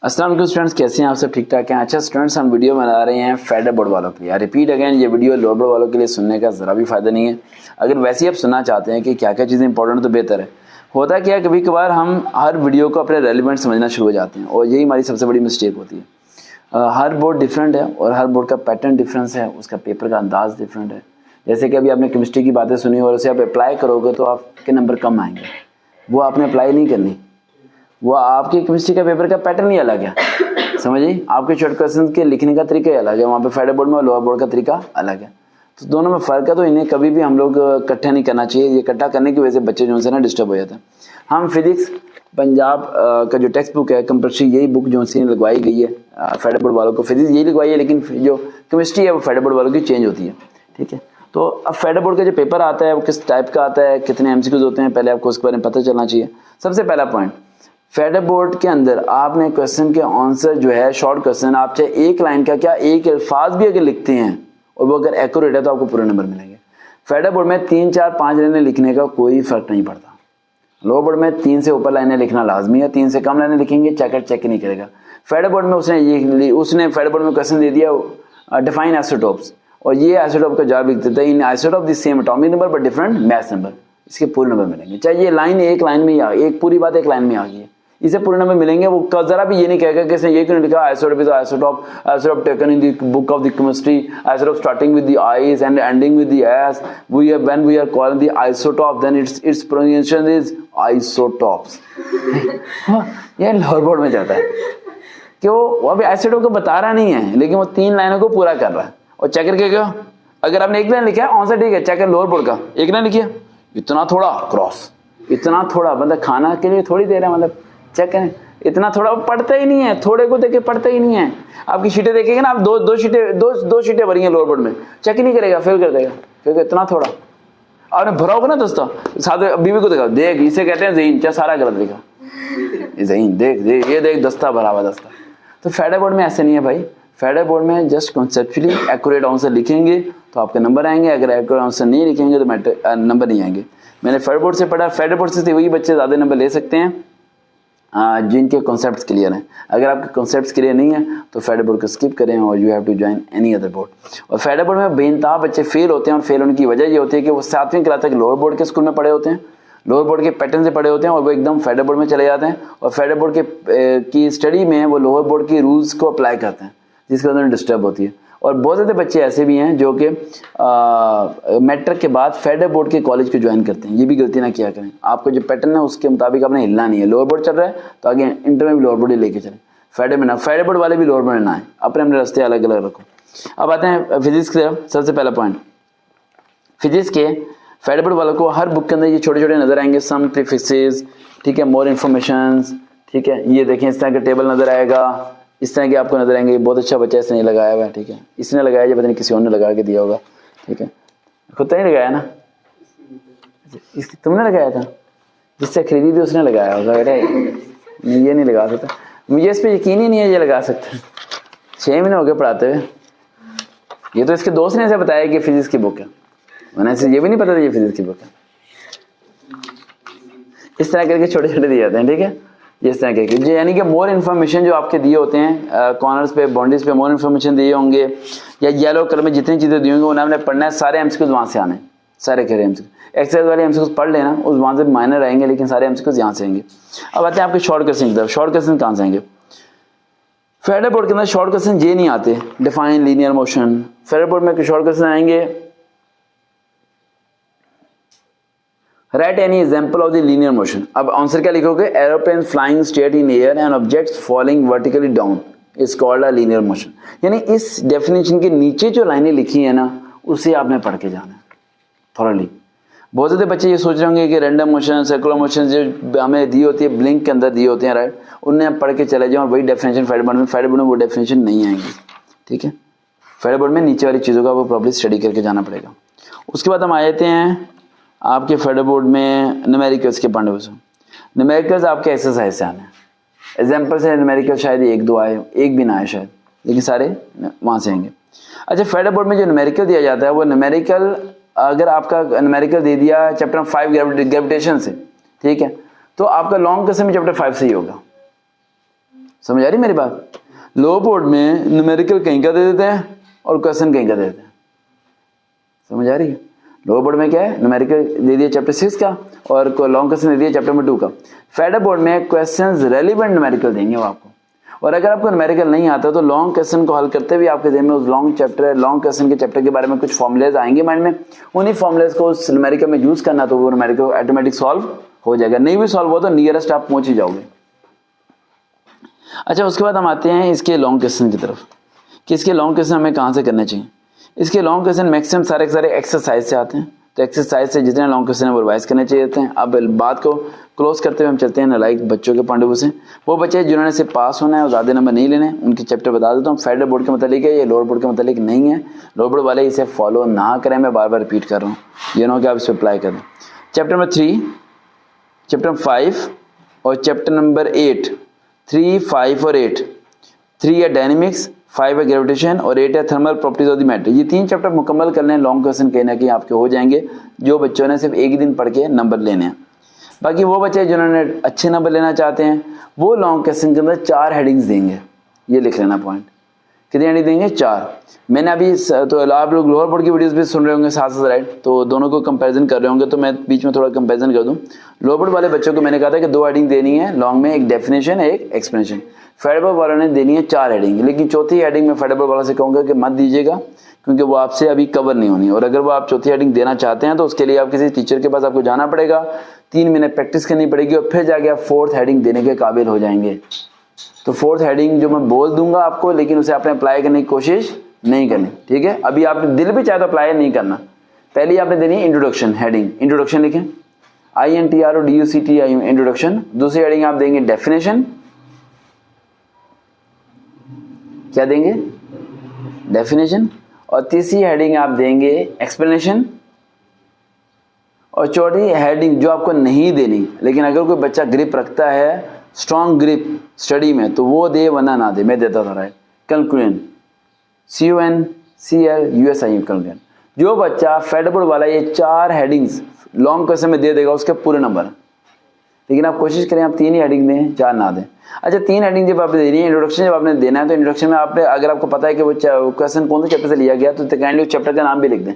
अस्सलाम वालेकुम स्टूडेंट्स, कैसे हैं आप सब? ठीक ठाक हैं? अच्छा स्टूडेंट्स, हम वीडियो बना रहे हैं फेडर बोर्ड वालों के लिए। आई रिपीट अगेन, ये वीडियो लोअर बोर्ड वालों के लिए सुनने का ज़रा भी फ़ायदा नहीं है। अगर वैसे ही आप सुनना चाहते हैं कि क्या क्या चीज़ें इंपॉर्टेंट तो बेहतर है। होता क्या है, कभी कभार हम हर वीडियो को अपने रेलिवेंट समझना शुरू हो जाते हैं और यही हमारी सबसे बड़ी मिस्टेक होती है। हर बोर्ड डिफरेंट है और हर बोर्ड का पैटर्न डिफरेंस है, उसका पेपर का अंदाज डिफरेंट है। जैसे कि अभी आपने केमिस्ट्री की बातें सुनी और उसे आप अप्लाई करोगे तो आपके नंबर कम आएंगे, वो आपने अप्लाई नहीं करनी। वो आपके केमिस्ट्री का पेपर का पैटर्न ही अलग है, समझिए। आपके शॉर्ट क्वेश्चन के लिखने का तरीका ही अलग है, वहाँ पे फेडर बोर्ड में और लोअर बोर्ड का तरीका अलग है, तो दोनों में फ़र्क है। तो इन्हें कभी भी हम लोग इकट्ठा नहीं करना चाहिए। ये इकट्ठा करने की वजह से बच्चे जो है ना डिस्टर्ब हो जाते हैं। हम फिजिक्स पंजाब का जो टेक्स्ट बुक है कंपल्सरी, यही बुक जो सी लगवाई गई है फेडर बोर्ड वालों को। फिजिक्स यही लगवाई है, लेकिन जो केमिस्ट्री है वो फेडर बोर्ड वालों की चेंज होती है, ठीक है। तो अब फेडर बोर्ड का जो पेपर आता है वो किस टाइप का आता है, कितने एमसीक्यूज होते हैं, पहले आपको उसके बारे में पता चलना चाहिए। सबसे पहला पॉइंट, फेडर बोर्ड के अंदर आपने क्वेश्चन के आंसर जो है, शॉर्ट क्वेश्चन, आप चाहे एक लाइन का क्या एक अल्फाज भी अगर लिखते हैं और वो अगर एक्यूरेट है तो आपको पूरे नंबर मिलेंगे। फेडर बोर्ड में 3, 4, 5 लाइनें लिखने का कोई फर्क नहीं पड़ता। लोअर बोर्ड में 3 से ऊपर लाइनें लिखना लाजमी है, 3 से कम लाइनें लिखेंगे चेक नहीं करेगा। फेडर बोर्ड में उसने फेडर बोर्ड में क्वेश्चन दे दिया डिफाइन आइसोटोप्स, और ये आइसोटोप का जवाब लिख देता है in isotope the same atomic number but different mass number. इसके पूरे नंबर मिलेंगे, चाहे ये लाइन एक लाइन में ही एक पूरी बात एक लाइन में आ गई है, इसे पूरे नंबर मिलेंगे। वो जरा भी ये नहीं कहेगा कि इसने ये क्यों लिखा isotope is isotope taken in the book of the chemistry, isotope starting with the I's and ending with the S, when we are calling the isotope then its pronunciation is isotopes. ये lower board में जाता है कि वो अभी isotope को बता रहा नहीं है, लेकिन वो 3 लाइनों को पूरा कर रहा है। और चेकर के क्यों, अगर आपने एक लाइन लिखा है आंसर ठीक है, चेकर लोअर बोर्ड का एक लाइन लिखिए, इतना थोड़ा क्रॉस, इतना थोड़ा, मतलब खाना के लिए थोड़ी दे रहा है, मतलब चेक करें, इतना थोड़ा पढ़ता ही नहीं है, थोड़े को देखे पढ़ता ही नहीं है। आपकी शीटें देखेंगे ना आप, दो शीटें भरी हैं लोअर बोर्ड में, चेक ही नहीं करेगा, फेल कर देगा क्योंकि इतना थोड़ा। आपने भरा होगा ना दोस्तों, साथ बीवी को देखा, देख इसे कहते हैं ज़हीन, क्या सारा गलत लिखा, ज़हीन देख ये देख दस्ता भरा हुआ दस्ता। तो फेडर बोर्ड में ऐसे नहीं है भाई। फेडर बोर्ड में जस्ट कॉन्सेप्चुअली एक्यूरेट आंसर लिखेंगे तो आपके नंबर आएंगे, अगर एक्यूरेट आंसर नहीं लिखेंगे तो नंबर नहीं आएंगे। मैंने फेडर बोर्ड से पढ़ा, फेडर बोर्ड से वही बच्चे ज़्यादा नंबर ले सकते हैं जिनके कॉन्सेप्ट्स क्लियर हैं। अगर आपके कॉन्सेप्ट्स क्लियर नहीं है तो फेडर बोर्ड को स्किप करें और you have to join any other board. और फेडर बोर्ड में बेइंतहा बच्चे फेल होते हैं, और फेल होने की वजह ये होती है कि वो 7वीं क्लास तक लोअर बोर्ड के स्कूल में पढ़े होते हैं, लोअर बोर्ड के पैटर्न से पढ़े होते हैं, और वो एकदम फेडर बोर्ड में चले जाते हैं और फेडर बोर्ड की स्टडी में वो लोअर बोर्ड के रूल्स को अप्लाई करते हैं, जिसकी वजह से डिस्टर्ब होती है। और बहुत ज़्यादा बच्चे ऐसे भी हैं जो कि मैट्रिक के बाद फेडर बोर्ड के कॉलेज को ज्वाइन करते हैं। ये भी गलती ना किया करें। आपको जो पैटर्न है उसके मुताबिक आपने हिलना नहीं है। लोअर बोर्ड चल रहा है तो आगे इंटर में भी लोअर बोर्ड ही लेके चलें, फेडर में ना, फेडर बोर्ड वाले भी लोअर बोर्ड में ना आए, अपने अपने रास्ते अलग अलग रखो। अब आते हैं फिजिक्स की तरफ। सबसे पहला पॉइंट, फिजिक्स के फेडर बोर्ड वालों को हर बुक के अंदर ये छोटे छोटे नजर आएंगे, सम प्रीफिक्सेस, ठीक है, मोर इन्फॉर्मेशन, ठीक है। ये देखें इस तरह का टेबल नजर आएगा, इस तरह के आपको नजर आएंगे। बहुत अच्छा बच्चा इसने लगाया हुआ है, ठीक है, इसने लगाया, ये पता नहीं किसी और ने लगा के दिया होगा, ठीक है, खुद तो नहीं लगाया ना, इसकी तुमने लगाया था, जिससे खरीदी थी उसने लगाया होगा। बेटा ये नहीं लगा सकता, मुझे इस पर यकीन ही नहीं है ये लगा सकता। 6 महीने हो गए पढ़ाते हुए। ये तो इसके दोस्त ने ऐसे बताया कि फिजिक्स की बुक है, मैंने ऐसे ये भी नहीं पता था ये फिजिक्स की बुक है। इस तरह करके छोटे छोटे दिए जाते हैं, ठीक है, इस तरह के, यानी कि मोर इन्फॉर्मेशन जो आपके दिए होते हैं कॉर्नर्स पे, बाउंड्रीज पे मोर इन्फॉर्मेशन दिए होंगे, या येलो कलर में जितनी चीज़ें दी होंगी उन्हें हमने पढ़ना है। सारे एमसीक्यूज वहाँ से आने, सारे खेरे एमसीक्यूज, एक्सरसाइज वाले एमसीक्यूज पढ़ लेना, उस वहाँ से माइनर आएंगे, लेकिन सारे एमसीक्यूज यहाँ से आएंगे। अब आते हैं आपके शॉर्ट क्वेश्चन की तरफ। शॉर्ट क्वेश्चन कहाँ से आएंगे? फेडर बोर्ड के अंदर शॉर्ट क्वेश्चन ये नहीं आते, define linear motion. Federal board में शॉर्ट क्वेश्चन आएंगे, write any example of the linear motion. अब आंसर क्या लिखोगे? Aeroplane flying straight in air and objects falling vertically down is called a linear motion. यानी इस डेफिनेशन के नीचे जो लाइनें लिखी है ना, उसे आपने पढ़ के जाना है थॉरली। बहुत ज़्यादा बच्चे ये सोच रहे होंगे कि रैंडम मोशन, सर्कुलर मोशन जो हमें दी होती है, ब्लिंक के अंदर दी होती है, राइट, उन्हें पढ़ के चले जाओ और वही डेफिनेशन फेडर बोर्ड में वो डेफिनेशन नहीं आएंगी, ठीक है। फेडर बोर्ड में नीचे वाली चीज़ों का वो प्रॉब्लम स्टडी करके जाना पड़ेगा। उसके बाद हम आ जाते हैं आपके फेडर बोर्ड में न्यूमेरिकल्स के पॉइंट ऑफ व्यू। न्यूमेरिकल्स आपके एक्सरसाइज से आने हैं, एग्जाम्पल से न्यूमेरिकल शायद 1-2 आए, एक भी ना आए शायद, लेकिन सारे वहाँ से आएंगे। अच्छा, फेडर बोर्ड में जो न्यूमेरिकल दिया जाता है वो न्यूमेरिकल, अगर आपका न्यूमेरिकल दे दिया चैप्टर 5 ग्रेविटेशन से, ठीक है, तो आपका लॉन्ग क्वेश्चन में चैप्टर 5 से ही होगा। समझ आ रही मेरी बात? लो बोर्ड में न्यूमेरिकल कहीं का दे देते हैं और क्वेश्चन कहीं का दे देते हैं, समझ आ रही है? लो बोर्ड में क्या है, न्यूमेरिकल दे दिया चैप्टर 6 का और लॉन्ग क्वेश्चन दे दिया चैप्टर नंबर 2 का। फेड बोर्ड में क्वेश्चंस रेलिवेंट न्यूमेरिकल देंगे वो आपको, और अगर आपको न्यूमेरिकल नहीं आता तो लॉन्ग क्वेश्चन को हल करते हुए आपके दिन में उस लॉन्ग क्वेश्चन के चैप्टर के बारे में कुछ फॉर्मुलेज आएंगे माइंड में, उन्हीं फॉर्मुलेज को उस न्यूमेरिकल में यूज करना, तो वो न्यूमेरिकल ऑटोमेटिक सॉल्व हो जाएगा। नहीं भी सॉल्व हो तो नियरेस्ट आप पहुंच ही जाओगे। अच्छा, उसके बाद हम आते हैं इसके लॉन्ग क्वेश्चन की तरफ कि इसके लॉन्ग क्वेश्चन हमें कहाँ से करने चाहिए। इसके लॉन्ग क्वेश्चन मैक्सिमम सारे एक्सरसाइज से आते हैं, तो एक्सरसाइज से जितने लॉन्ग क्वेश्चन है वो रिवाइज करने चाहिए हैं। अब बात को क्लोज करते हुए हम चलते हैं नालायक बच्चों के पॉइंट ऑफ व्यू से। वो बच्चे जिन्होंने से पास होना है और ज़्यादा नंबर नहीं लेने, उनके चैप्टर बता देता हूँ। फेडरल बोर्ड के मतलब है, ये लोअर बोर्ड के मतलब नहीं है। लोअर बोर्ड वाले इसे फॉलो ना करें, मैं बार बार रिपीट कर रहा हूँ, ये नो कि आप इस पर अप्लाई करें। चैप्टर नंबर 3, चैप्टर नंबर 5 और चैप्टर नंबर 8, 3, 5 और 8। 3 है डायनेमिक्स, 5 है ग्रेविटेशन और 8 है thermal properties of the matter. ये 3 चैप्टर मुकम्मल कर लें, लॉन्ग क्वेश्चन कहीं ना कहीं आपके हो जाएंगे, जो बच्चों ने सिर्फ एक ही दिन पढ़ के नंबर लेने हैं। बाकी वो बच्चे जिन्होंने अच्छे नंबर लेना चाहते हैं वो लॉन्ग क्वेश्चन के अंदर 4 हेडिंग्स देंगे, ये लिख लेना पॉइंट। कितनी हेडिंग देंगे? 4। मैंने अभी तो आप लोग लोअर बोर्ड की वीडियोस भी सुन रहे होंगे साथ साथ, राइट? तो दोनों को कंपैरिजन कर रहे होंगे, तो मैं बीच में थोड़ा कंपैरिजन कर दूं। लोअर बोर्ड वाले बच्चों को मैंने कहा था कि 2 हेडिंग देनी है लॉन्ग में, एक डेफिनेशन एक एक्सप्लेनेशन। फेडरल वालों ने देनी है 4 हेडिंग, लेकिन चौथी हेडिंग में फेडरल वालों से कहूँगा कि मत दीजिएगा, क्योंकि वो आपसे अभी कवर नहीं होनी। और अगर वो आप चौथी हेडिंग देना चाहते हैं तो उसके लिए आप किसी टीचर के पास आपको जाना पड़ेगा, 3 महीने प्रैक्टिस करनी पड़ेगी और फिर जाके आप 4th हेडिंग देने के काबिल हो जाएंगे। तो 4th हेडिंग जो मैं बोल दूंगा आपको, लेकिन उसे आपने अप्लाई करने की कोशिश नहीं करनी, ठीक है? अभी आपने दिल भी चाहे तो अप्लाई नहीं करना। पहली आपने देनी है इंट्रोडक्शन हेडिंग, इंट्रोडक्शन लिखें, INTRODUCTION इंट्रोडक्शन। दूसरी हेडिंग आप देंगे डेफिनेशन, क्या देंगे? डेफिनेशन। और तीसरी हेडिंग आप देंगे एक्सप्लेनेशन। और चौथी हेडिंग जो आपको नहीं देनी, लेकिन अगर कोई बच्चा ग्रिप रखता है, स्ट्रॉन्ग ग्रिप स्टडी में, तो वो दे वरना ना दे, मैं देता था, राइट? Conclusion, CONCLUSION conclusion. जो बच्चा फेडरल बोर्ड वाला ये 4 हेडिंग्स लॉन्ग क्वेश्चन में दे देगा उसके पूरे नंबर, लेकिन आप कोशिश करें आप 3 ही हेडिंग दें, 4 ना दें। अच्छा, 3 हेडिंग जब आपने देनी है, इंट्रोडक्शन जब आपने देना है, तो इंट्रोडक्शन में आपने, अगर आपको पता है कि वो क्वेश्चन कौन से चैप्टर से लिया गया, तो काइंडली चैप्टर का नाम भी लिख दें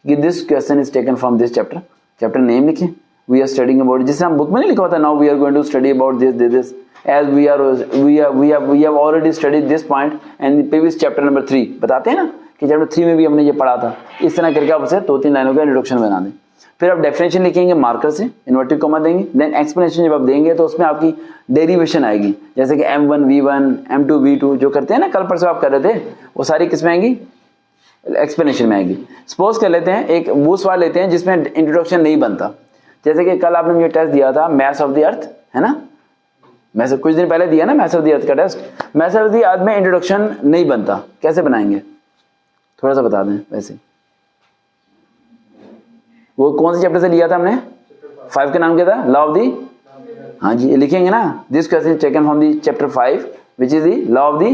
कि this question is taken from this chapter. Chapter name लिखें, वी आर स्टडिंग अबाउट, जिससे हम बुक में नहीं लिखा होता now we are going to study about this as we have already studied this point and previous chapter number 3, बताते हैं ना कि चैप्टर 3 में भी हमने ये पढ़ा था। इस तरह करके आप उसे 2-3 लाइनों का इंट्रोडक्शन बना दें। फिर आप डेफिनेशन लिखेंगे मार्कर से, इन्वर्टेड कॉमा देंगे। देन एक्सप्लेनेशन जब आप देंगे तो उसमें आपकी डेरिवेशन आएगी, जैसे कि M1 V1 M2 V2 जो करते हैं ना, कल परसों आप कर रहे थे, वो सारी किसमें आएंगी? एक्सप्लेनेशन में आएगी। सपोज कर लेते हैं एक वो सवाल लेते हैं जिसमें इंट्रोडक्शन नहीं बनता, जैसे कि कल आपने मुझे टेस्ट दिया था मैथ्स ऑफ द अर्थ, है ना? मैं से कुछ दिन पहले दिया ना मैथ्स ऑफ द अर्थ का test. Maths of the earth में इंट्रोडक्शन नहीं बनता, कैसे बनाएंगे? थोड़ा सा बता दें। वैसे वो कौन से चैप्टर से लिया था हमने? 5 का नाम क्या था? लॉ ऑफ दी, हाँ जी, लिखेंगे ना, this question is taken from the chapter 5 which is the law of the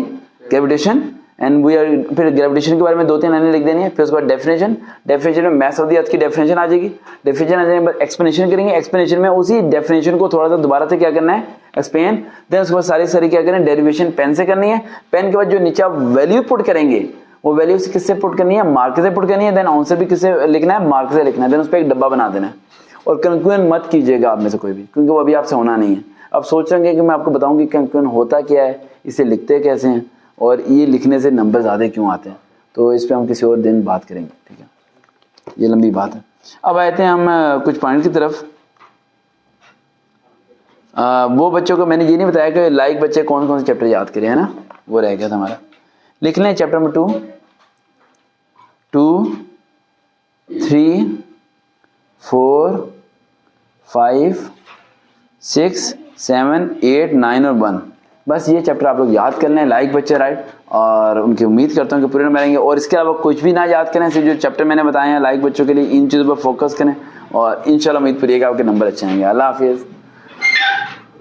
gravitation and we are. फिर ग्रेविटेशन के बारे में 2-3 लाइनें लिख देनी है। फिर उसके बाद डेफिनेशन, डेफिनेशन में मैथ्स ऑफ द अर्थ की डेफिनेशन आ जाएगी। डेफिनेशन आ जाने के बाद एक्सप्लेनेशन करेंगे, एक्सप्लेनेशन में उसी डेफिनेशन को थोड़ा सा दोबारा से क्या करना है? एक्सप्लेन। देन उसके बाद सारी क्या करें? डेरिवेशन पेन से करनी है। पेन के बाद जो नीचे आप वैल्यू पुट करेंगे, वो वैल्यू से किससे पुट करनी है? मार्क से पुट करनी है। देन आंसर भी किससे लिखना है? मार्क से लिखना है। देन उस पर एक डब्बा बना देना है। और कंक्लूजन मत कीजिएगा आप में से कोई भी, क्योंकि वो अभी आपसे होना नहीं है। अब सोच रहे हैं कि मैं आपको बताऊं कि कंक्लूजन होता क्या है, इसे लिखते कैसे हैं और ये लिखने से नंबर ज़्यादा क्यों आते हैं, तो इस पर हम किसी और दिन बात करेंगे, ठीक है? ये लंबी बात है। अब आते हैं हम कुछ पॉइंट की तरफ। वो बच्चों को मैंने ये नहीं बताया कि लाइक बच्चे कौन कौन से चैप्टर याद करें, है ना? वो रह गया था हमारा। लिख लें चैप्टर नंबर 2, 3, 4, 5, 6, 7, 8, 9 और 1। बस ये चैप्टर आप लोग याद कर लें, लाइक बच्चे, राइट? और उनकी उम्मीद करता हूँ कि पूरे नंबर आएंगे। और इसके अलावा कुछ भी ना याद करें, सिर्फ जो चैप्टर मैंने बताए हैं लाइक बच्चों के लिए, इन चीज़ों पर फोकस करें और इंशाल्लाह उम्मीद पूरी है कि आपके नंबर अच्छे आएंगे। अल्लाह हाफिज़।